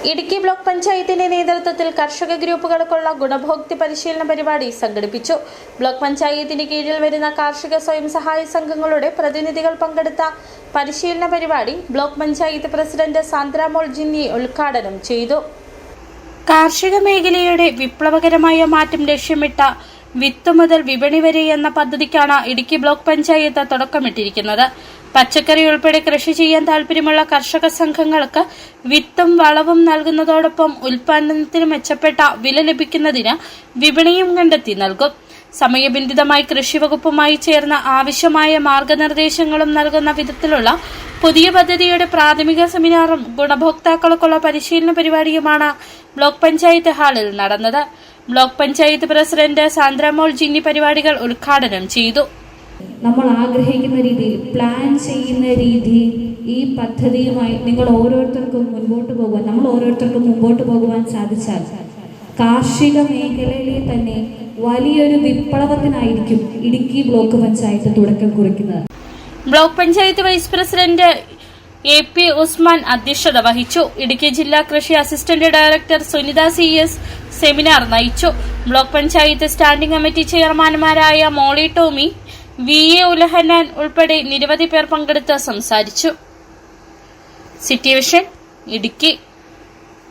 Idukki block പഞ്ചായത്തിന്റെ നേതൃത്വത്തിൽ കർഷക ഗ്രൂപ്പുകൾക്കുള്ള ഗുണഭോക്തൃ പരിശീലന പരിപാടി സംഘടിപ്പിച്ചു. ബ്ലോക്ക് പഞ്ചായത്തിന് കീഴിൽ വരുന്ന കാർഷിക സ്വയം സഹായ സംഘങ്ങളുടെ പ്രതിനിധികൾ പങ്കെടുത്ത പരിശീലന പരിപാടി ബ്ലോക്ക് പഞ്ചായത്ത് പ്രസിഡന്റ് സാന്ദ്രാമോൾ ജിന്നി ഉദ്ഘാടനം ചെയ്തു. കാർഷിക മേഖലയുടെ വിപ്ലവകരമായ മാറ്റം ലക്ഷ്യമിട്ട വിത്ത് മുതൽ വിപണി വരെ എന്ന പദ്ധതിക്കാണ് ഇടുക്കി ബ്ലോക്ക് പഞ്ചായത്ത് തുടക്കമിട്ടിരിക്കുന്നത്. പച്ചക്കറി ഉൾപ്പെടെ കൃഷി ചെയ്യാൻ താൽപര്യമുള്ള കർഷക സംഘങ്ങൾക്ക് വിത്തും വളവും നൽകുന്നതോടൊപ്പം ഉൽപാദനത്തിന് മെച്ചപ്പെട്ട വില ലഭിക്കുന്നതിന് വിപണിയും കണ്ടെത്തി നൽകും. സമയബന്ധിതമായി കൃഷിവകുപ്പുമായി ചേർന്ന് ആവശ്യമായ മാർഗനിർദ്ദേശങ്ങളും നൽകുന്ന വിധത്തിലുള്ള പുതിയ പദ്ധതിയുടെ പ്രാഥമിക സെമിനാറും ഗുണഭോക്താക്കൾക്കുള്ള പരിശീലന പരിപാടിയുമാണ് ബ്ലോക്ക് പഞ്ചായത്ത് ഹാളിൽ നടന്നത്. ബ്ലോക്ക് പഞ്ചായത്ത് പ്രസിഡന്റ് സാന്ദ്രാമോൾ ജിന്നി പരിപാടികൾ ഉദ്ഘാടനം ചെയ്തു. നമ്മൾ ആഗ്രഹിക്കുന്ന രീതിയിൽ പ്ലാൻ ചെയ്യുന്ന രീതിയിൽ ഈ പദ്ധതിയുമായി നിങ്ങൾ ഓരോരുത്തർക്കും മുമ്പോട്ട് പോകുവാൻ സാധിച്ചാൽ കാർഷിക മേഖലയിലെ തന്നെ വലിയൊരു വിപ്ലവത്തിനായിരിക്കും ഇടുക്കി ബ്ലോക്ക് പഞ്ചായത്ത് തുടക്കം കുറിക്കുന്നത്. Block panchayat vice president AP Usman അധ്യക്ഷത വഹിച്ചു. ഇടുക്കി ജില്ലാ കൃഷി assistant director Sunitha CS seminar നയിച്ചു. ബ്ലോക്ക് പഞ്ചായത്ത് സ്റ്റാൻഡിംഗ് കമ്മിറ്റി ചെയർമാൻമാരായ മോളി ടോമി, VA ഉലഹന്നാൻ ഉൾപ്പെടെ നിരവധി പേർ പങ്കെടുത്ത് സംസാരിച്ചു. City vision Idukki.